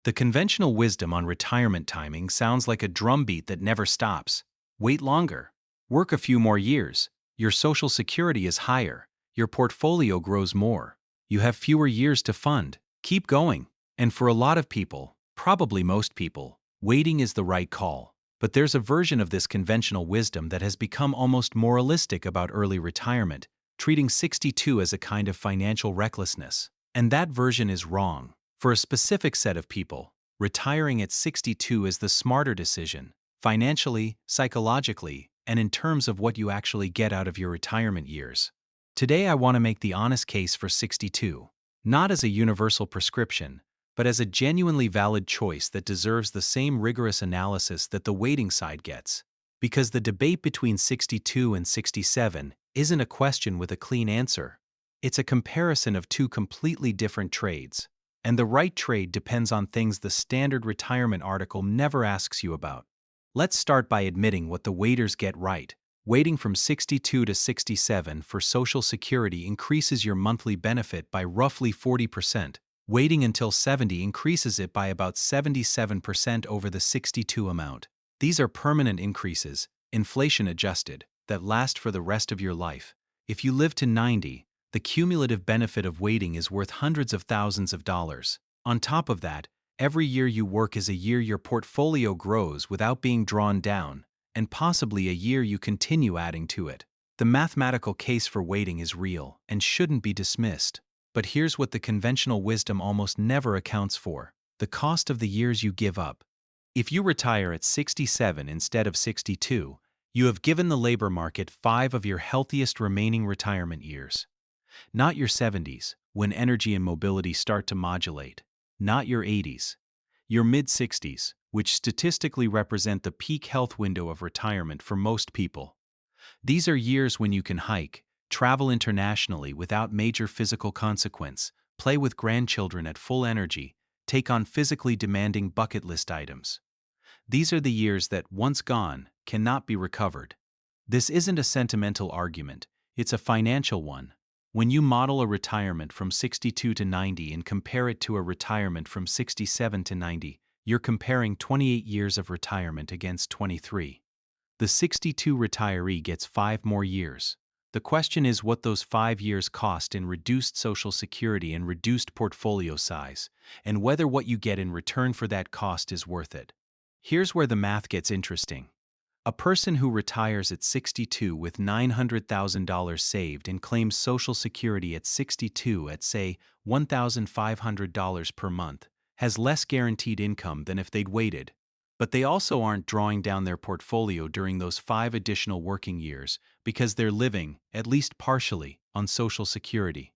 The conventional wisdom on retirement timing sounds like a drumbeat that never stops. Wait longer. Work a few more years. Your social security is higher. Your portfolio grows more. You have fewer years to fund. Keep going. And for a lot of people, probably most people, waiting is the right call. But there's a version of this conventional wisdom that has become almost moralistic about early retirement, treating 62 as a kind of financial recklessness. And that version is wrong. For a specific set of people, retiring at 62 is the smarter decision, financially, psychologically, and in terms of what you actually get out of your retirement years. Today I want to make the honest case for 62, not as a universal prescription, but as a genuinely valid choice that deserves the same rigorous analysis that the waiting side gets. Because the debate between 62 and 67 isn't a question with a clean answer. It's a comparison of two completely different trades. And the right trade depends on things the standard retirement article never asks you about. Let's start by admitting what the waiters get right. Waiting from 62 to 67 for Social Security increases your monthly benefit by roughly 40%. Waiting until 70 increases it by about 77% over the 62 amount. These are permanent increases, inflation adjusted, that last for the rest of your life. If you live to 90, the cumulative benefit of waiting is worth hundreds of thousands of dollars. On top of that, every year you work is a year your portfolio grows without being drawn down, and possibly a year you continue adding to it. The mathematical case for waiting is real and shouldn't be dismissed. But here's what the conventional wisdom almost never accounts for: the cost of the years you give up. If you retire at 67 instead of 62, you have given the labor market 5 of your healthiest remaining retirement years. Not your 70s, when energy and mobility start to modulate. Not your 80s. Your mid-60s, which statistically represent the peak health window of retirement for most people. These are years when you can hike, travel internationally without major physical consequence, play with grandchildren at full energy, take on physically demanding bucket list items. These are the years that, once gone, cannot be recovered. This isn't a sentimental argument, it's a financial one. When you model a retirement from 62 to 90 and compare it to a retirement from 67 to 90, you're comparing 28 years of retirement against 23. The 62 retiree gets 5 more years. The question is what those 5 years cost in reduced Social Security and reduced portfolio size, and whether what you get in return for that cost is worth it. Here's where the math gets interesting. A person who retires at 62 with $900,000 saved and claims Social Security at 62 at, say, $1,500 per month has less guaranteed income than if they'd waited. But they also aren't drawing down their portfolio during those 5 additional working years because they're living, at least partially, on Social Security.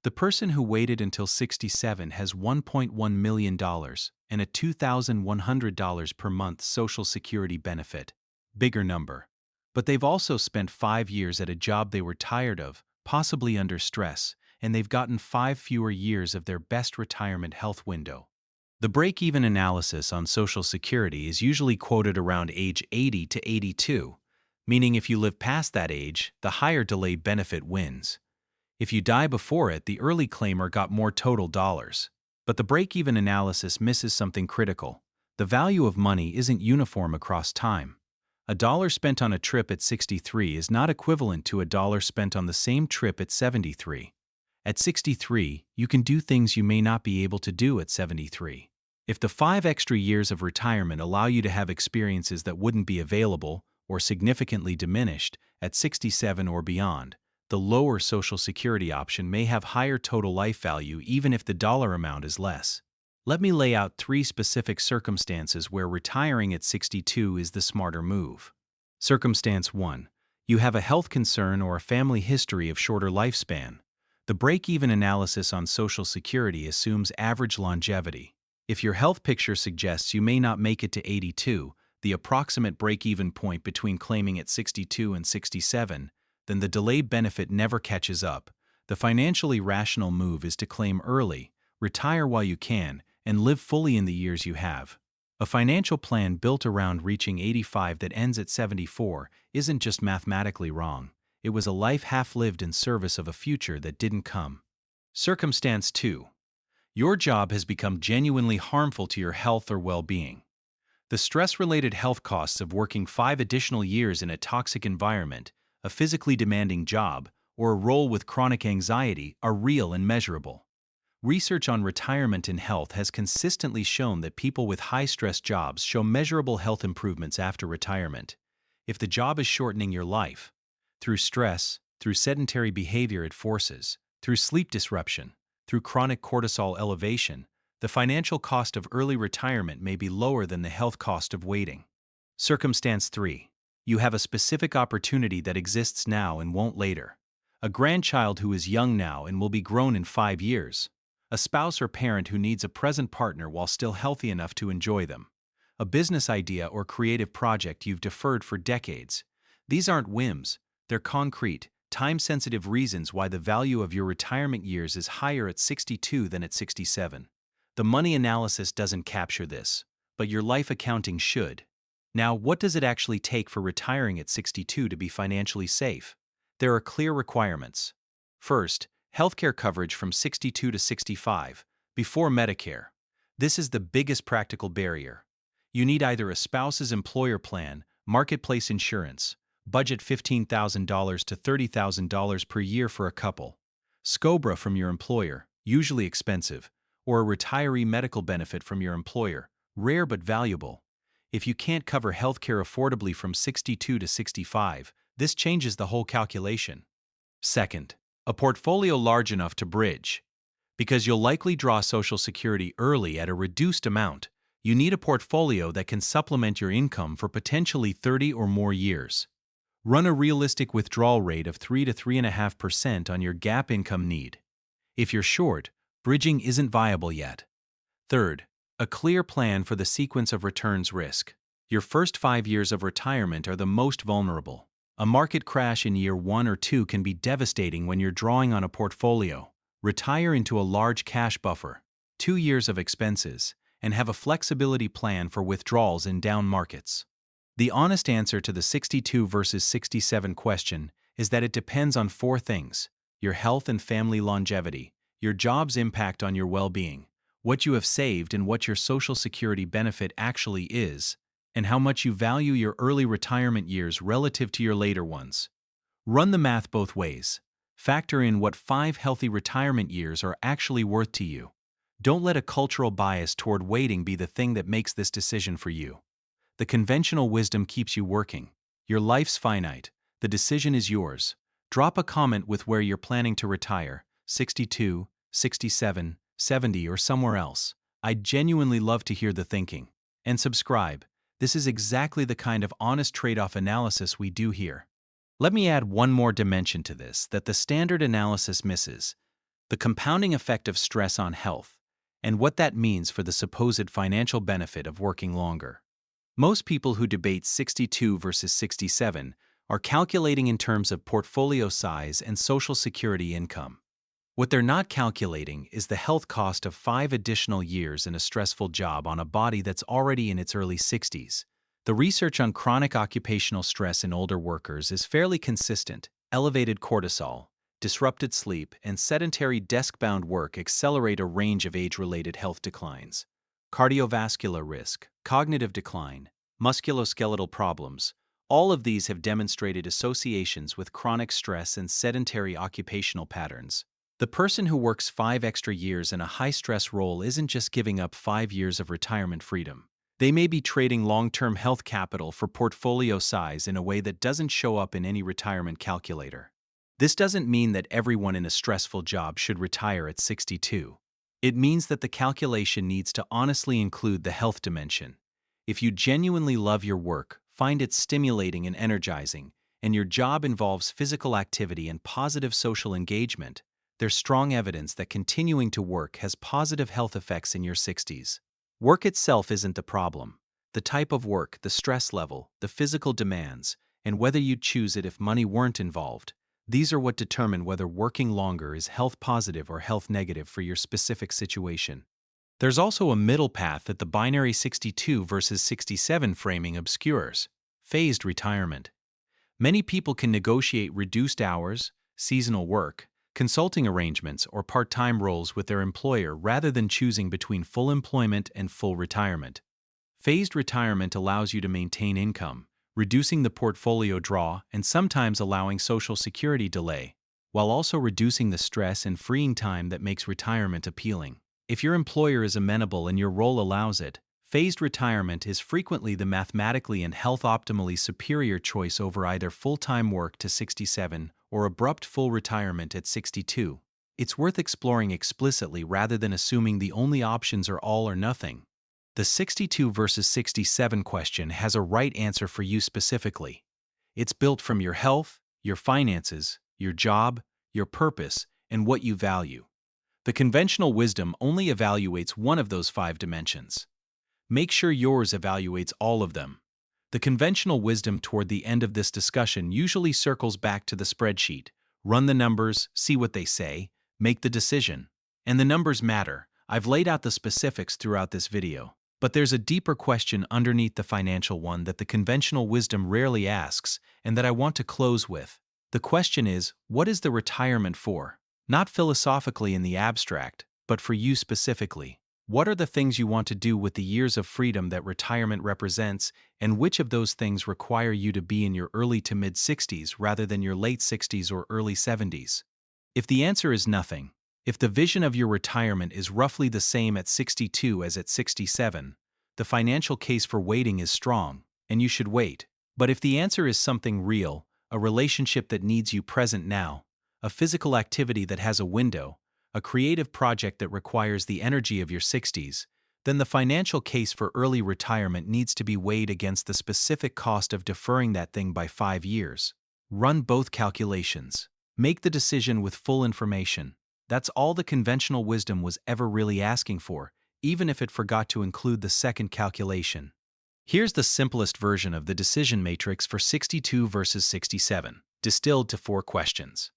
The person who waited until 67 has $1.1 million and a $2,100 per month Social Security benefit. Bigger number. But they've also spent 5 years at a job they were tired of, possibly under stress, and they've gotten 5 fewer years of their best retirement health window. The break-even analysis on Social Security is usually quoted around age 80 to 82, meaning if you live past that age, the higher delayed benefit wins. If you die before it, the early claimer got more total dollars. But the break-even analysis misses something critical. The value of money isn't uniform across time. A dollar spent on a trip at 63 is not equivalent to a dollar spent on the same trip at 73. At 63, you can do things you may not be able to do at 73. If the 5 extra years of retirement allow you to have experiences that wouldn't be available, or significantly diminished, at 67 or beyond, the lower Social Security option may have higher total life value even if the dollar amount is less. Let me lay out 3 specific circumstances where retiring at 62 is the smarter move. Circumstance 1. You have a health concern or a family history of shorter lifespan. The break-even analysis on Social Security assumes average longevity. If your health picture suggests you may not make it to 82, the approximate break-even point between claiming at 62 and 67, then the delayed benefit never catches up. The financially rational move is to claim early, retire while you can, and live fully in the years you have. A financial plan built around reaching 85 that ends at 74 isn't just mathematically wrong. It was a life half lived in service of a future that didn't come. Circumstance 2. Your job has become genuinely harmful to your health or well-being. The stress-related health costs of working 5 additional years in a toxic environment, a physically demanding job, or a role with chronic anxiety are real and measurable. Research on retirement and health has consistently shown that people with high-stress jobs show measurable health improvements after retirement. If the job is shortening your life, through stress, through sedentary behavior it forces, through sleep disruption, through chronic cortisol elevation, the financial cost of early retirement may be lower than the health cost of waiting. Circumstance 3. You have a specific opportunity that exists now and won't later. A grandchild who is young now and will be grown in 5 years. A spouse or parent who needs a present partner while still healthy enough to enjoy them. A business idea or creative project you've deferred for decades. These aren't whims, they're concrete, time-sensitive reasons why the value of your retirement years is higher at 62 than at 67. The money analysis doesn't capture this, but your life accounting should. Now, what does it actually take for retiring at 62 to be financially safe? There are clear requirements. First, healthcare coverage from 62 to 65, before Medicare. This is the biggest practical barrier. You need either a spouse's employer plan, marketplace insurance, budget $15,000 to $30,000 per year for a couple, SCOBRA from your employer, usually expensive, or a retiree medical benefit from your employer, rare but valuable. If you can't cover healthcare affordably from 62 to 65, this changes the whole calculation. Second, a portfolio large enough to bridge. Because you'll likely draw Social Security early at a reduced amount, you need a portfolio that can supplement your income for potentially 30 or more years. Run a realistic withdrawal rate of 3 to 3.5% on your gap income need. If you're short, bridging isn't viable yet. Third, a clear plan for the sequence of returns risk. Your first 5 years of retirement are the most vulnerable. A market crash in year 1 or 2 can be devastating when you're drawing on a portfolio. Retire into a large cash buffer, 2 years of expenses, and have a flexibility plan for withdrawals in down markets. The honest answer to the 62 versus 67 question is that it depends on 4 things: your health and family longevity, your job's impact on your well-being, what you have saved and what your Social Security benefit actually is, and how much you value your early retirement years relative to your later ones. Run the math both ways. Factor in what 5 healthy retirement years are actually worth to you. Don't let a cultural bias toward waiting be the thing that makes this decision for you. The conventional wisdom keeps you working. Your life's finite. The decision is yours. Drop a comment with where you're planning to retire, 62, 67, 70, or somewhere else. I'd genuinely love to hear the thinking. And subscribe. This is exactly the kind of honest trade-off analysis we do here. Let me add one more dimension to this that the standard analysis misses: the compounding effect of stress on health, and what that means for the supposed financial benefit of working longer. Most people who debate 62 versus 67 are calculating in terms of portfolio size and Social Security income. What they're not calculating is the health cost of 5 additional years in a stressful job on a body that's already in its early 60s. The research on chronic occupational stress in older workers is fairly consistent. Elevated cortisol, disrupted sleep, and sedentary desk-bound work accelerate a range of age-related health declines. Cardiovascular risk, cognitive decline, musculoskeletal problems, all of these have demonstrated associations with chronic stress and sedentary occupational patterns. The person who works 5 extra years in a high-stress role isn't just giving up 5 years of retirement freedom. They may be trading long-term health capital for portfolio size in a way that doesn't show up in any retirement calculator. This doesn't mean that everyone in a stressful job should retire at 62. It means that the calculation needs to honestly include the health dimension. If you genuinely love your work, find it stimulating and energizing, and your job involves physical activity and positive social engagement, there's strong evidence that continuing to work has positive health effects in your 60s. Work itself isn't the problem. The type of work, the stress level, the physical demands, and whether you'd choose it if money weren't involved, these are what determine whether working longer is health positive or health negative for your specific situation. There's also a middle path that the binary 62 versus 67 framing obscures: phased retirement. Many people can negotiate reduced hours, seasonal work, consulting arrangements, or part-time roles with their employer rather than choosing between full employment and full retirement. Phased retirement allows you to maintain income, reducing the portfolio draw and sometimes allowing Social Security delay, while also reducing the stress and freeing time that makes retirement appealing. If your employer is amenable and your role allows it, phased retirement is frequently the mathematically and health-optimally superior choice over either full-time work to 67 or abrupt full retirement at 62. It's worth exploring explicitly rather than assuming the only options are all or nothing. The 62 versus 67 question has a right answer for you specifically. It's built from your health, your finances, your job, your purpose, and what you value. The conventional wisdom only evaluates one of those 5 dimensions. Make sure yours evaluates all of them. The conventional wisdom toward the end of this discussion usually circles back to the spreadsheet. Run the numbers, see what they say, make the decision. And the numbers matter. I've laid out the specifics throughout this video. But there's a deeper question underneath the financial one that the conventional wisdom rarely asks, and that I want to close with. The question is, what is the retirement for? Not philosophically in the abstract, but for you specifically. What are the things you want to do with the years of freedom that retirement represents, and which of those things require you to be in your early to mid-60s rather than your late 60s or early 70s? If the answer is nothing, if the vision of your retirement is roughly the same at 62 as at 67, the financial case for waiting is strong, and you should wait. But if the answer is something real, a relationship that needs you present now, a physical activity that has a window, a creative project that requires the energy of your 60s, then the financial case for early retirement needs to be weighed against the specific cost of deferring that thing by 5 years. Run both calculations. Make the decision with full information. That's all the conventional wisdom was ever really asking for, even if it forgot to include the second calculation. Here's the simplest version of the decision matrix for 62 versus 67, distilled to 4 questions.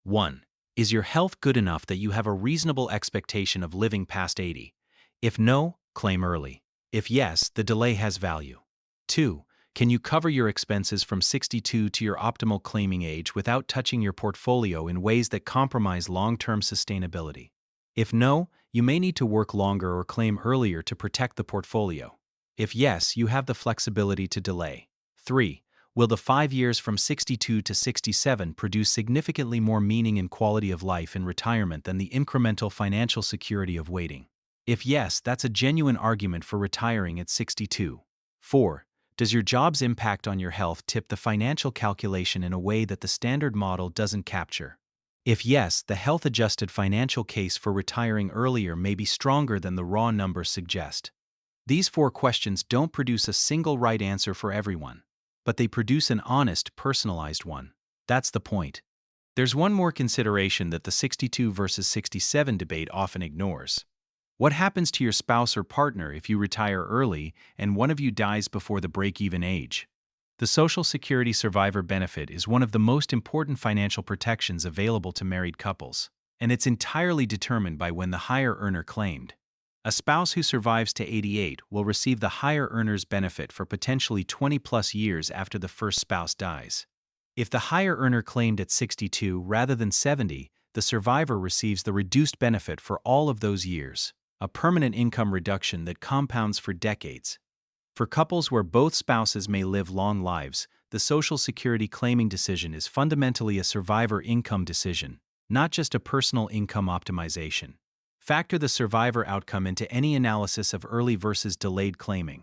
1. Is your health good enough that you have a reasonable expectation of living past 80? If no, claim early. If yes, the delay has value. 2. Can you cover your expenses from 62 to your optimal claiming age without touching your portfolio in ways that compromise long-term sustainability? If no, you may need to work longer or claim earlier to protect the portfolio. If yes, you have the flexibility to delay. 3. Will the 5 years from 62 to 67 produce significantly more meaning and quality of life in retirement than the incremental financial security of waiting? If yes, that's a genuine argument for retiring at 62. 4. Does your job's impact on your health tip the financial calculation in a way that the standard model doesn't capture? If yes, the health-adjusted financial case for retiring earlier may be stronger than the raw numbers suggest. These 4 questions don't produce a single right answer for everyone, but they produce an honest, personalized one. That's the point. There's one more consideration that the 62 versus 67 debate often ignores. What happens to your spouse or partner if you retire early and one of you dies before the break-even age? The Social Security survivor benefit is one of the most important financial protections available to married couples, and it's entirely determined by when the higher earner claimed. A spouse who survives to 88 will receive the higher earner's benefit for potentially 20-plus years after the first spouse dies. If the higher earner claimed at 62 rather than 70, the survivor receives the reduced benefit for all of those years, a permanent income reduction that compounds for decades. For couples where both spouses may live long lives, the Social Security claiming decision is fundamentally a survivor income decision, not just a personal income optimization. Factor the survivor outcome into any analysis of early versus delayed claiming.